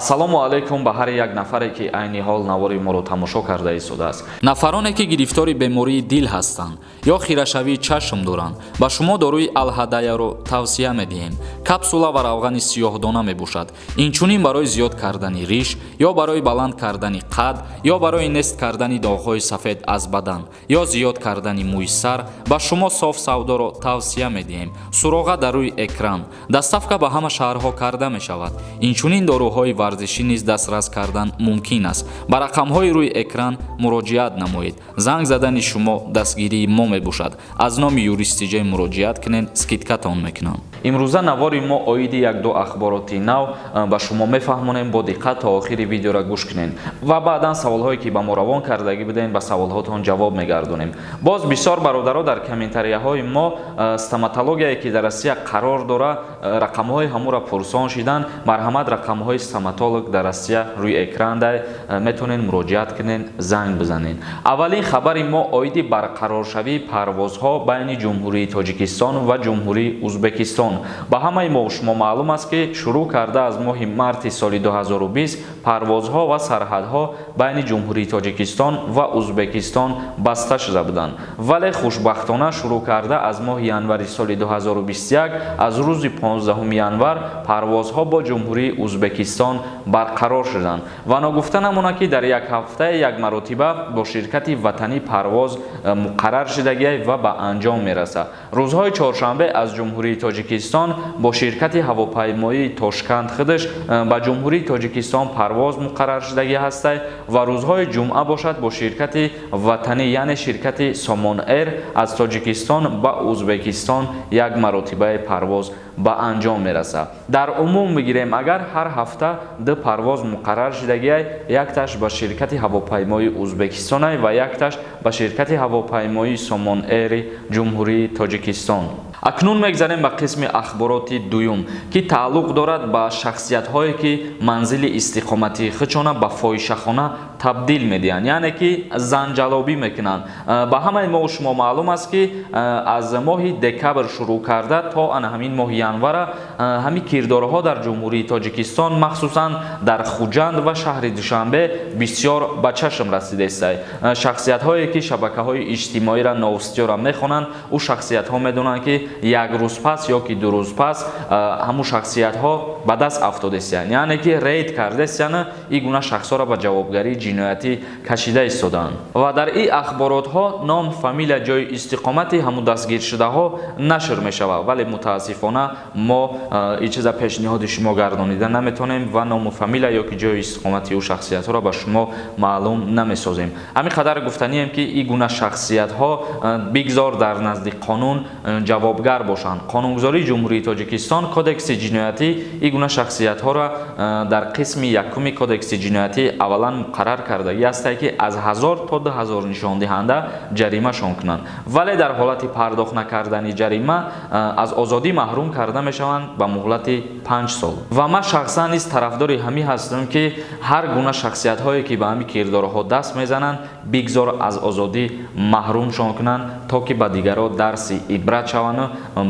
ассалому алайкум ба ҳар як нафаре ки айни ҳол навори моро тамошо карда истодааст. нафароне ки гирифтори бемории дил ҳастанд ё хирашавии чашм доранд, ба шумо доруи алҳадаяро тавсия медиҳем. Капсула ва равғани сиёҳдона мебошад. Инчунин барои зиёд кардани риш, ё барои баланд кардани қад, ё барои нест кардани доғҳои сафед аз бадан, ё зиёд кардани мӯи сар, ба шумо соф савдоро тавсия медиҳем. Суроға дар рӯи экран. Доставка ба ҳама шаҳрҳо карда мешавад. Инчунин доруҳои варзишӣ низ дастрас кардан мумкин аст. Ба рақамҳои рӯи экран муроҷиат намоед. Занг задани шумо дастгирии мо мебошад. Аз номи ЮРИСТ муроҷиат кунед, скидкатон мекунам. имрӯза навори мо оиди як-ду ахбороти нав ба шумо мефаҳмонем. Бо диққат та охири видеоро гӯш кунед ва баъдан саволҳое ки ба мо равон кардагӣ бидем ба саволҳотон ҷавоб мегардонем. Боз бисёр бародаро дар комментарияҳои мо стоматологие ки дар Россия қарор дора рақамҳои ҳамура пурсон шидан. марҳамат, рақамҳои стоматолог дар Россия рӯи экран дай, метонен муроҷиат кунен, занг бизанен. Аввалин хабари мо оиди барқароршавии парвозҳо байни ҷумҳурии Тоҷикистон ва ҷумҳурии Узбекистон. ба ҳамаи мо шумо маълум аст ки шурӯъ карда аз моҳи марти соли 2020 парвозҳо ва сарҳадҳо байни ҷумҳурии Тоҷикистон ва Узбекистон баста шуда буданд. Вале хушбахтона шурӯъ карда аз моҳи январи соли 2021 аз рӯзи 15 январ парвозҳо бо ҷумҳурии Узбекистон барқарор шуданд ва ногуфта намонад ки дар як ҳафтае як маротиба бо ширкати ватанӣ парвоз муқаррар шудагӣ ва ба анҷом мерасад. рӯзҳои чоршанбе аз ҷумҳурии Тоҷикистон бо ширкати ҳавопаймоии Тошканд худаш ба ҷумҳурии Тоҷикистон парвоз муқаррар шудагӣ ҳастай ва рӯзҳои ҷумъа бошад бо ширкати ватанӣ яъне ширкати Somon Air аз Тоҷикистон ба Узбекистон як маротибаи парвоз ба анҷом мерасад. дар умум бигирем, агар ҳар ҳафта ду парвоз муқаррар шудагӣ, якташ ба ширкати ҳавопаймоии Узбекистон ва якташ ба ширкати ҳавопаймоии Somon Air ҷумҳурии Тоҷикистон. акнун мегзарем ба қисми ахбороти дуюм ки тааллуқ дорад ба шахсиятҳое ки манзили истиқоматии худшона ба фоҳишахона табдил медиҳанд, яъне ки занҷалобӣ мекунанд. ба ҳамаи мо шумо маълум аст ки аз моҳи декабр шурӯъ карда то ана ҳамин моҳи январа ҳами кирдорҳо дар ҷумҳурии Тоҷикистон махсусан дар Хуҷанд ва шаҳри Душанбе бисёр ба чашм расидааст. шахсиятҳое ки шабакаҳои иҷтимоиро новустиёра мехонанд, ӯ шахсиятҳо медонанд ки як рӯз пас ё ки ду рӯз пас ҳамун шахсиятҳо ба даст афтодастанд, яъне ки рейд кардастанд, ин гуна шахсҳоро ба ҷавобгарии ҷиноятӣ кашида истоданд. ва дар ин ахборотҳо ном, фамилия, ҷои истиқомати ҳамун дастгиршудаҳо нашр мешавад, вале мутаассифона мо ин чиза пешниҳоди шумо гардонида наметонем ва ному фамилия ё ки ҷои истиқомати ӯ шахсиятҳоро ба шумо маълум намесозем. ҳамин қадар гуфтанием ки ин гуна шахсиятҳо бигзор дар назди қонун ҷавобгар бошанд. қонунгузории ҷумҳурии Тоҷикистон кодекси ҷиноятӣ ин гуна шахсиятҳоро дар қисми якуми кодекси ҷиноятӣ аввалан муқаррар кардагӣ аст ки аз 1000 то 2000 нишондиҳанда ҷаримашон кунанд, вале дар ҳолати пардохт накардани ҷарима аз озодӣ маҳрум карда мешаванд ба муҳлати 5 сол. ва ман шахсан низ тарафдори ҳамин ҳастам ки ҳар гуна шахсиятҳое ки ба ҳамин кирдорҳо даст мезананд бигзор аз озодӣ маҳрумшон кунанд, то ки ба дигаро дарси ибрат шаванд,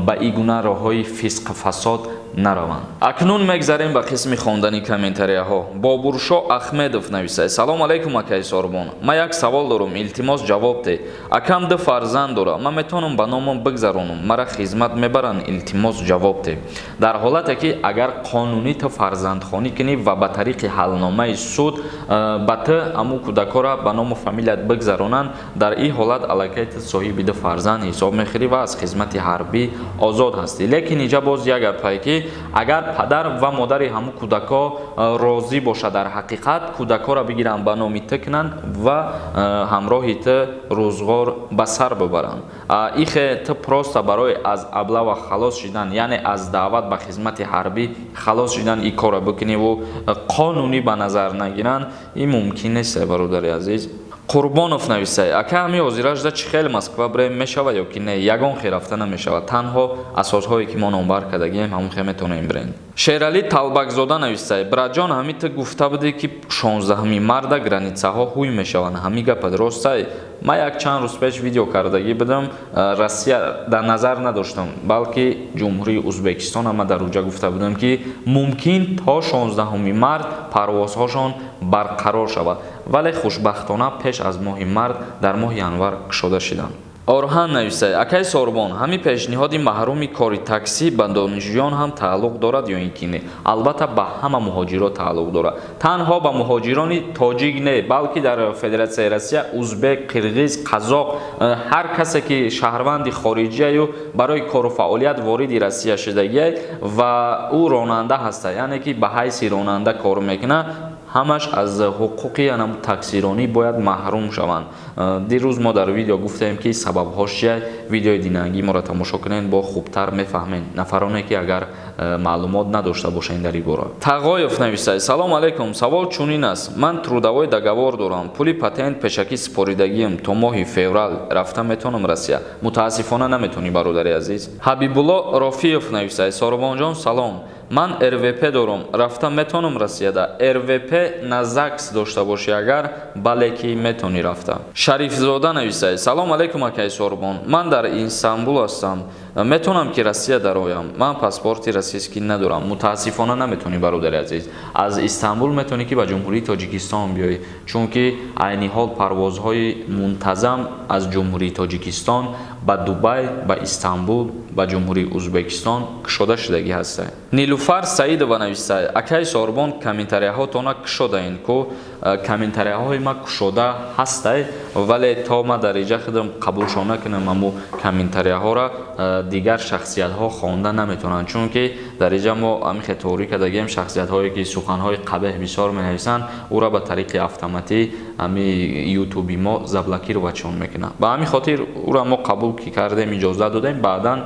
ба ин гуна роҳҳои фисқ фасод нараванд. акнун мегзарем ба қисми хондани комментарияҳо. Бобуршо Ахмедов нависад: салому алайкум акаи Сорбон, ман як савол дорам, илтимос ҷавоб де. акам ду фарзанд дора, ман метавонам ба номам бигзаронам, мара хизмат мебаранд, илтимос ҷавоб де. дар ҳолате ки агар қонунӣ ту фарзандхонӣ кунӣ ва ба тариқи ҳалномаи суд ба ту аму кӯдакора ба ному фамилият бигзаронанд, дар ин ҳолат аллакай ту соҳиби ду фарзанд ҳисоб мехӯрӣ ва аз хизмати ҳарбӣ озод ҳастӣ. лекин инҷа боз як гапе ки агар падар ва модари ҳаму кӯдако розӣ бошад, дар ҳақиқат кӯдакоро бигиранд ба номи ту кунанд ва ҳамроҳи ту рӯзғор ба сар бибаранд. ихе ту просто барои аз аблава халос шидан, яъне аз даъват ба хизмати ҳарбӣ халос шидан ин кора бикуниву қонунӣ ба назар нагиранд, ин мумкин нест. бародари азиз Қурбонов нависад: ака ҳами ҳозира шуда чӣ хел Москва бирем мешавад ё ки не? ягон хел рафта намешавад, танҳо асосҳое ки мо номбар кардагием ҳамон хел метавонем бирем. Шерали Талбакзода нависад: браҷон, ҳами ту гуфта будӣ ки 16 марда границаҳо ҳуй мешаванд, ҳами гапат ростае? من یک چند روز پیش ویدیو کردگی بدم روسیه در نظر نداشتم بلکه جمهوری ازبکستان هم در اونجا گفته بودم که ممکن تا 16 مارت پروازهاشون برقرار شود ولی خوشبختانه پیش از ماه مارت در ماه январ گشوده شدند. орҳан нависад акай сорбон ҳамин пешниҳоди маҳруми кори таксӣ ба донишҷӯён ҳам тааллуқ дорад ё ин ки не? Албатта ба ҳама муҳоҷирот тааллуқ дорад. Танҳо ба муҳоҷирони тоҷик не, балки дар Федератсияи Россия узбек, қирғиз, қазоқ ҳар касе ки шаҳрванди хориҷияю барои кору фаъолият вориди Россия шудагия ва ӯ ронанда ҳаста, яъне ки ба ҳайси ронанда кор мекунад, ҳамаш аз ҳуқуқи таксиронӣ бояд маҳрум шаванд. Дирӯз мо дар видео гуфтем ки сабабҳош чия. Видеои динагӣ моро тамошо кунед, бо хубтар мефаҳмед. Нафароне ки агар маълумот надошта бошед дар ин бора. Тағоев нависад: салому алайкум, савол чунин аст. Ман трудовой договор дорам, пули патент пешакӣ споридагиам то моҳи феврал рафта метавонам Россия? Мутаассифона наметавонӣ бародари азиз. Ҳабибулло Рофиев нависад: Соробонҷон салом, ман РВП дорам, рафта метавонам Россияда? РВП на ЗАГС дошта бошӣ агар бале ки метавонӣ рафта. Шарифзода нависад: салому алайкум акай Соробон, ман дар Истамбул ҳастам, метавонам ки Россия дароям? Ман паспорти российский надорам. Мутаассифона наметавонӣ бародари азиз. Аз Истамбул метавонӣ ки ба ҷумҳурии Тоҷикистон биёӣ, чунки айни ҳол парвозҳои мунтазам аз ҷумҳурии Тоҷикистон ба Дубай, ба Истамбул, ба ҷумҳурии Узбекистон кушода шудагӣ ҳастанд. Нилуфар Саидова нависад: акай Сорбон, комментарияҳотона кушодаанд ку? Комментарияҳои ма кушода ҳастанд, вале то ма дариҷа худам қабулшон накунам аму комментарияҳора дигар шахсиятҳо хонда наметавонанд, чунки дариҷа мо амихе тоърӣ кардагием шахсиятҳое ки суханҳои қабеҳ бисёр менависанд, ура ба тариқи автоматӣ ами ютуби мо заблокировачон мекунад. Ба ҳамин хотир ура мо қабул ки кардем, иҷозат додем, баъдан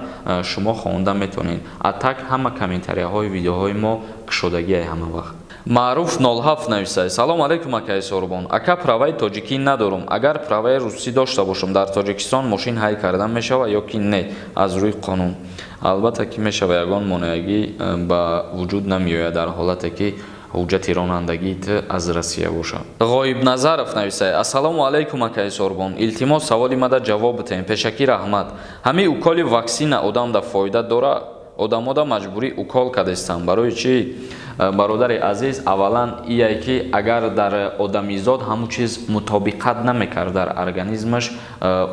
шумо хонда метавонед. А так ҳама комментарияҳои видеоҳои мо кушодагие ҳама вақт. Маъруф 07 нависад: салому алайкум акай Сорбон, ака праваи тоҷикӣ надорам, агар праваи русӣ дошта бошам дар Тоҷикистон мошин ҳай кардан мешавад ё ки не аз рӯи қонун? Албатта ки мешавад, ягон монеагӣ ба вуҷуд намеояд дар ҳолате ки ҳуҷҷати ронандагит аз Россия бошад. Ғоибназаров нависад: ассалому алайкум акай Сорбон, илтимос саволи мада ҷавоб битем, пешакӣ раҳмат. Ҳамин уколи ваксина одамда фоида дорад? Одамода маҷбурӣ укол кардастанд, барои чӣ? Бародари азиз, аввалан ие ки агар дар одамизод ҳамун чиз мутобиқат намекард дар организмаш,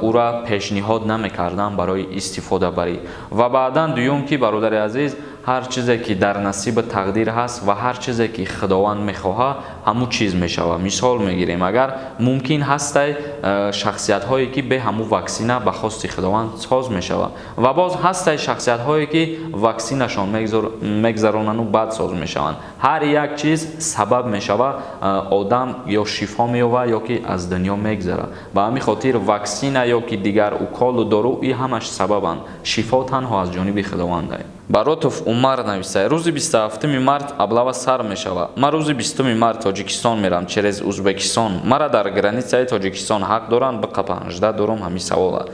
ура пешниҳод намекардан барои истифода барӣ. Ва баъдан дуюм ки бародари азиз, ҳар чизе ки дар насиби тақдир ҳаст ва ҳар чизе ки худованд мехоҳад ҳамун чиз мешавад. Мисол мегирем, агар мумкин ҳастай шахсиятҳое ки бе ҳамун ваксина ба хости худованд соз мешавад ва боз ҳастай шахсиятҳое ки ваксинашон мегзаронану баъд соз мешаванд. ҳар як чиз сабаб мешавад одам ё шифо меёвад ё ки аз дунё мегзарад. Ба ҳамин хотир ваксина ё ки дигар уколу дору и ҳамаш сабабанд. Шифо танҳо аз ҷониби худованд аст. Баротов Умар нависад: рӯзи 27 март аблава сар мешавад. Ман рӯзи 20 март Тоҷикистон мерам через Узбекистон. Мара дар границаи Тоҷикистон ҳақ доранд биқапанд? Жда дорам ҳамин савола.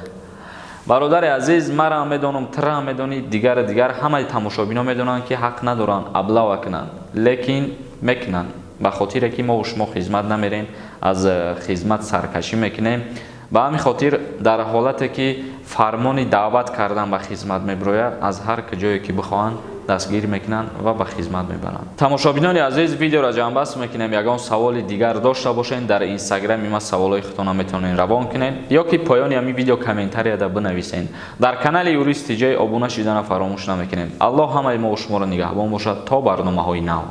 Бародари азиз, мара медонам, тра медони, дигар ҳамаи тамошобино медонанд ки ҳақ надоранд аблава кунанд, лекин мекунанд. Ба хотире ки мо шумо хизмат намерем, аз хизмат саркашӣ мекунем. ба ҳамин хотир дар ҳолате ки фармони даъват кардан ба хизмат мебирояд, аз ҳар ҷое ки бихоҳанд дастгир мекунанд ва ба хизмат мебаранд. Тамошобинони азиз, видеоро ҷамъбаст мекунем. Ягон саволи дигар дошта бошед, дар инстаграми ма саволҳои худтона метавонед равон кунед ё ки поёни ҳамин видео комментарияда бинависед. Дар канали ЮРИСТ обуна шудана фаромӯш намекунед. Аллоҳ ҳамаи мо ва шуморо нигаҳбон бошад то барномаҳои нав.